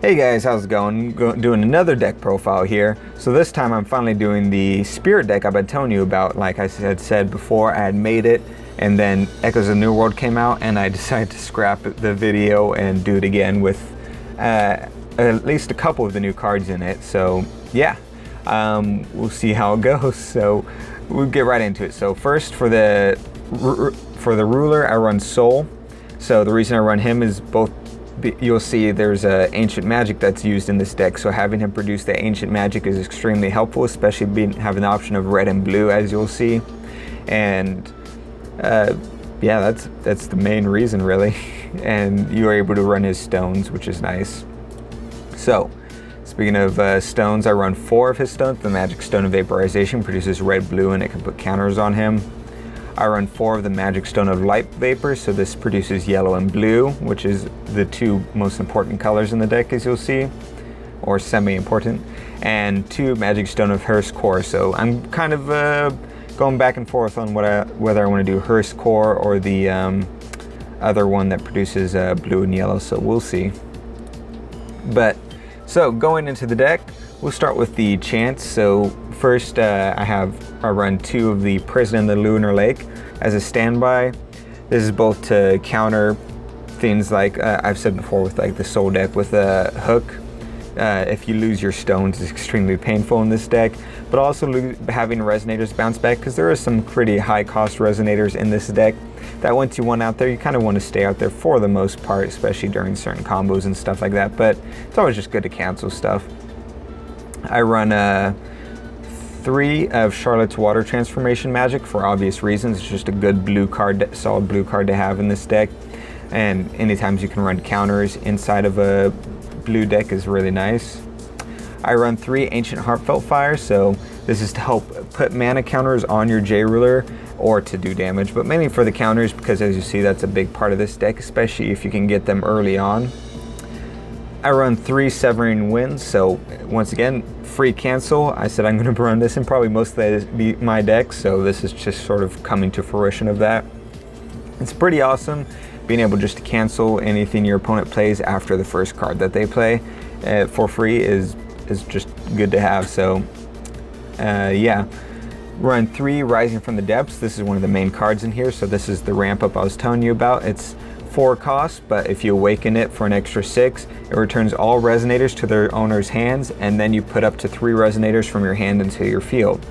Hey guys, how's it going? Doing another deck profile here. So this time I'm finally doing the Spirit deck I've been telling you about. Like I said before, I had made it and then Echoes of the New World came out and I decided to scrap the video and do it again with at least a couple of the new cards in it. So yeah, we'll see how it goes. So we'll get right into it. So first for the ruler, I run Soul. So the reason I run him is both, you'll see there's ancient magic that's used in this deck, so having him produce the ancient magic is extremely helpful, especially having the option of red and blue, as you'll see. And yeah, that's the main reason really. And you're able to run his stones, which is nice. So speaking of stones, I run 4 of his stones. The Magic Stone of Vaporization produces red, blue, and it can put counters on him. I run 4 of the Magic Stone of Light Vapor, so this produces yellow and blue, which is the 2 most important colors in the deck, as you'll see, or semi-important, and 2 Magic Stone of Hearst Core. So I'm kind of going back and forth on whether I want to do Hearst Core or the other one that produces blue and yellow, so we'll see. But so going into the deck, we'll start with the chants. So first I run 2 of the Prison in the Lunar Lake as a standby. This is both to counter things like I've said before with like the Soul deck with a hook. If you lose your stones, it's extremely painful in this deck, but also having Resonators bounce back, because there are some pretty high cost Resonators in this deck that once you want out there, you kind of want to stay out there for the most part, especially during certain combos and stuff like that, but it's always just good to cancel stuff. I run 3 of Charlotte's Water Transformation Magic for obvious reasons. It's just a good blue card, solid blue card to have in this deck. And anytime you can run counters inside of a blue deck is really nice. I run 3 Ancient Heartfelt Fire, so this is to help put mana counters on your J-Ruler or to do damage, but mainly for the counters, because as you see, that's a big part of this deck, especially if you can get them early on. I run 3 Severn Winds, so once again, free cancel. I said I'm going to run this in probably most of my decks, so this is just sort of coming to fruition of that. It's pretty awesome being able just to cancel anything your opponent plays after the first card that they play for free is just good to have. So yeah, run 3 Rising from the Depths. This is one of the main cards in here, so this is the ramp up I was telling you about. It's 4 costs, but if you awaken it for an extra 6, it returns all Resonators to their owner's hands, and then you put up to 3 Resonators from your hand into your field.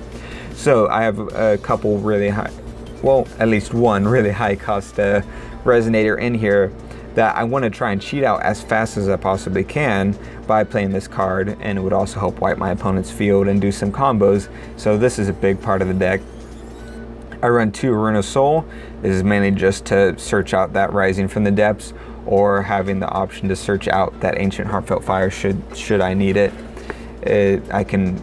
So I have a couple really high, well, at least one really high cost Resonator in here that I want to try and cheat out as fast as I possibly can by playing this card, and it would also help wipe my opponent's field and do some combos. So this is a big part of the deck. I run 2 Runa Soul. This is mainly just to search out that Rising from the Depths, or having the option to search out that Ancient Heartfelt Fire should I need it. I can,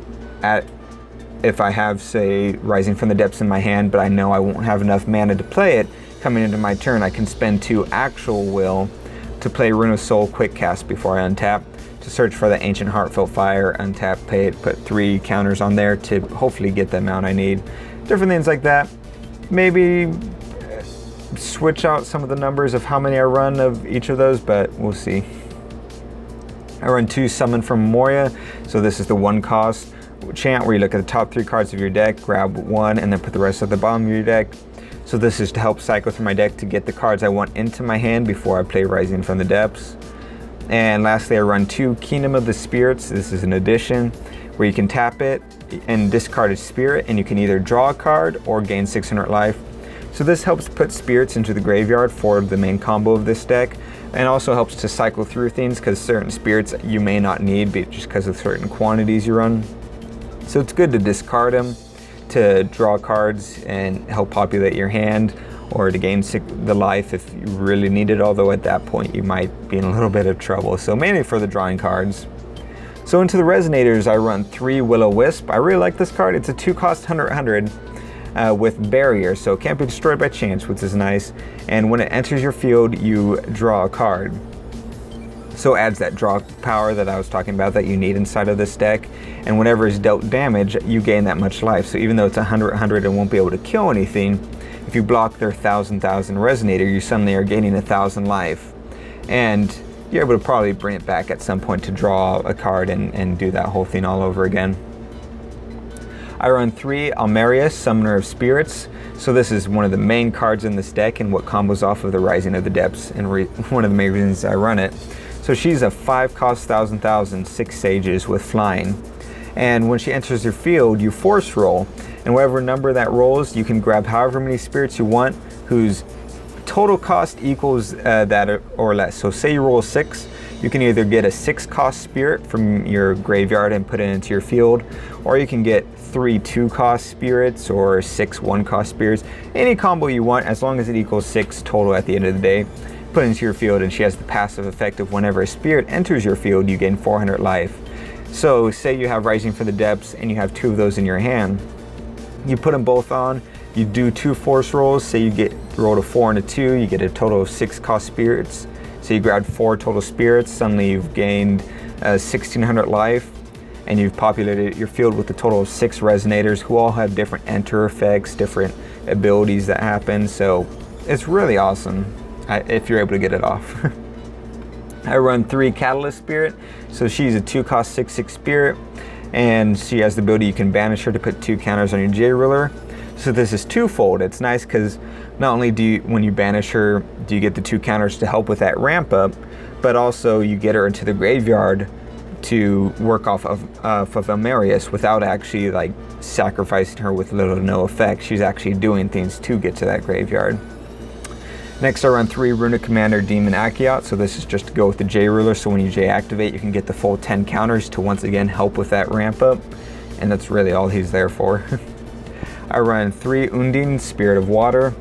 if I have, say, Rising from the Depths in my hand, but I know I won't have enough mana to play it, coming into my turn, I can spend 2 actual will to play Runa Soul Quick Cast before I untap, to search for the Ancient Heartfelt Fire, untap, play it, put 3 counters on there to hopefully get the amount I need. Different things like that. Maybe switch out some of the numbers of how many I run of each of those, but we'll see. I run 2 Summon from Moria, so this is the 1 cost chant where you look at the top 3 cards of your deck, grab 1, and then put the rest at the bottom of your deck. So this is to help cycle through my deck to get the cards I want into my hand before I play Rising from the Depths. And lastly, I run 2 Kingdom of the Spirits. This is an addition where you can tap it and discard a spirit, and you can either draw a card or gain 600 life. So this helps put spirits into the graveyard for the main combo of this deck, and also helps to cycle through things because certain spirits you may not need just because of certain quantities you run. So it's good to discard them to draw cards and help populate your hand, or to gain the life if you really need it, although at that point you might be in a little bit of trouble. So mainly for the drawing cards. So into the Resonators, I run 3 Will-O-Wisp. I really like this card. It's a 2 cost 100 with Barrier, so it can't be destroyed by chance, which is nice. And when it enters your field, you draw a card. So it adds that draw power that I was talking about that you need inside of this deck. And whenever it's dealt damage, you gain that much life. So even though it's 100 and won't be able to kill anything, if you block their 1,000 Resonator, you suddenly are gaining 1,000 life. And you're able to probably bring it back at some point to draw a card and do that whole thing all over again. I run 3 Almerius, Summoner of Spirits. So this is one of the main cards in this deck and what combos off of the Rising of the Depths, and one of the main reasons I run it. So she's a 5 cost 1,000, 6 sages with flying. And when she enters your field, you force roll. And whatever number that rolls, you can grab however many spirits you want, whose total cost equals that or less. So say you roll 6, you can either get a 6 cost spirit from your graveyard and put it into your field, or you can get 3 2 cost spirits or 6 1 cost spirits. Any combo you want, as long as it equals 6 total at the end of the day. Put it into your field, and she has the passive effect of whenever a spirit enters your field, you gain 400 life. So say you have Rising from the Depths and you have 2 of those in your hand. You put them both on, you do 2 force rolls, say you get rolled a 4 and a 2, you get a total of 6 cost spirits. So you grabbed 4 total spirits, suddenly you've gained 1,600 life, and you've populated your field with a total of 6 Resonators who all have different enter effects, different abilities that happen. So it's really awesome if you're able to get it off. I run 3 Catalyst Spirit, so she's a 2 cost 6/6 spirit, and she has the ability you can banish her to put 2 counters on your J ruler. So this is twofold. It's nice because not only do you, when you banish her, do you get the 2 counters to help with that ramp up, but also you get her into the graveyard to work off of Almerius without actually like sacrificing her with little to no effect. She's actually doing things to get to that graveyard. Next I run 3 Runa Commander Demon Akiot, so this is just to go with the J ruler, so when you J activate you can get the full 10 counters to once again help with that ramp up, and that's really all he's there for. I run 3 Undine, Spirit of Water.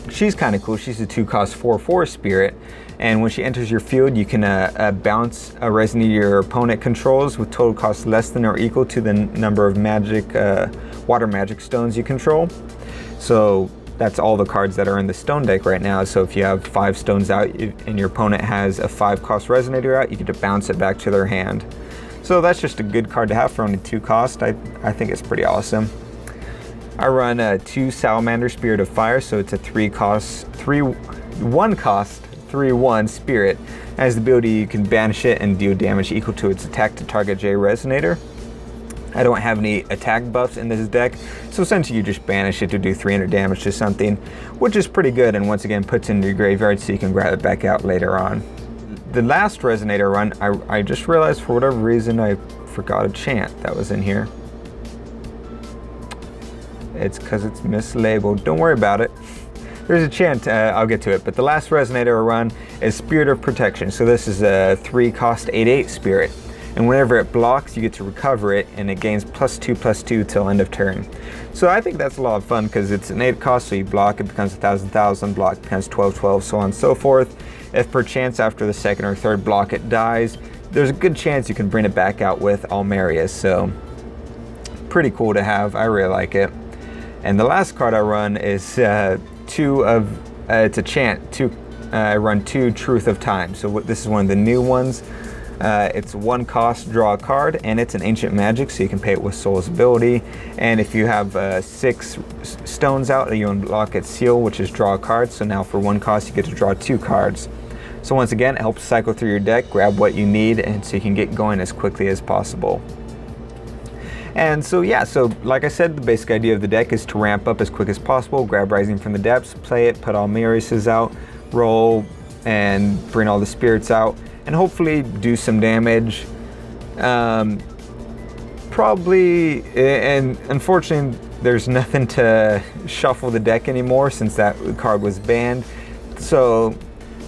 She's kind of cool. She's a 2 cost 4/4 spirit, and when she enters your field you can bounce a Resonator your opponent controls with total cost less than or equal to the number of magic water magic stones you control. So that's all the cards that are in the stone deck right now. So if you have 5 stones out and your opponent has a 5 cost Resonator out, you get to bounce it back to their hand. So that's just a good card to have for only 2 cost. I think it's pretty awesome. I run 2 Salamander Spirit of Fire, so it's a 1 cost 3/1 spirit. It has the ability you can banish it and deal damage equal to its attack to target J Resonator. I don't have any attack buffs in this deck, so essentially you just banish it to do 300 damage to something, which is pretty good, and once again puts it into your graveyard so you can grab it back out later on. The last Resonator run, I just realized for whatever reason I forgot a chant that was in here. It's because it's mislabeled. Don't worry about it. There's a chant, I'll get to it, but the last Resonator I run is Spirit of Protection. So this is a 3 cost 8/8 spirit. And whenever it blocks, you get to recover it, and it gains +2/+2 till end of turn. So I think that's a lot of fun because it's an 8 cost, so you block, it becomes 1,000, block becomes 12, so on and so forth. If perchance after the second or third block it dies, there's a good chance you can bring it back out with Almerius. So pretty cool to have. I really like it. And the last card I run is it's a chant. I run 2 Truth of Time. So this is one of the new ones. It's 1 cost, draw a card, and it's an ancient magic, so you can pay it with Soul's ability. And if you have 6 stones out, you unlock its seal, which is draw a card. So now for 1 cost, you get to draw 2 cards. So once again, it helps cycle through your deck, grab what you need, and so you can get going as quickly as possible. And so yeah, so like I said, the basic idea of the deck is to ramp up as quick as possible, grab Rising from the Depths, play it, put all Almerius out, roll, and bring all the spirits out, and hopefully do some damage. Probably, and unfortunately there's nothing to shuffle the deck anymore since that card was banned. So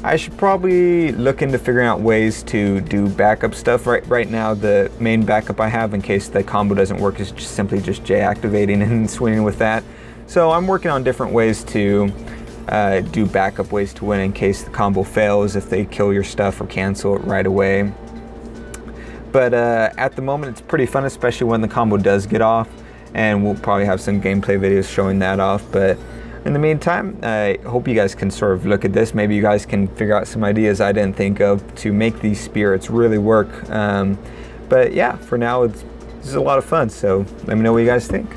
I should probably look into figuring out ways to do backup stuff. Right now, the main backup I have in case the combo doesn't work is just simply J activating and swinging with that. So I'm working on different ways to do backup ways to win in case the combo fails, if they kill your stuff or cancel it right away. But at the moment it's pretty fun, especially when the combo does get off, and we'll probably have some gameplay videos showing that off. But in the meantime, I hope you guys can sort of look at this. Maybe you guys can figure out some ideas I didn't think of to make these spirits really work. But yeah, for now this is a lot of fun, so let me know what you guys think.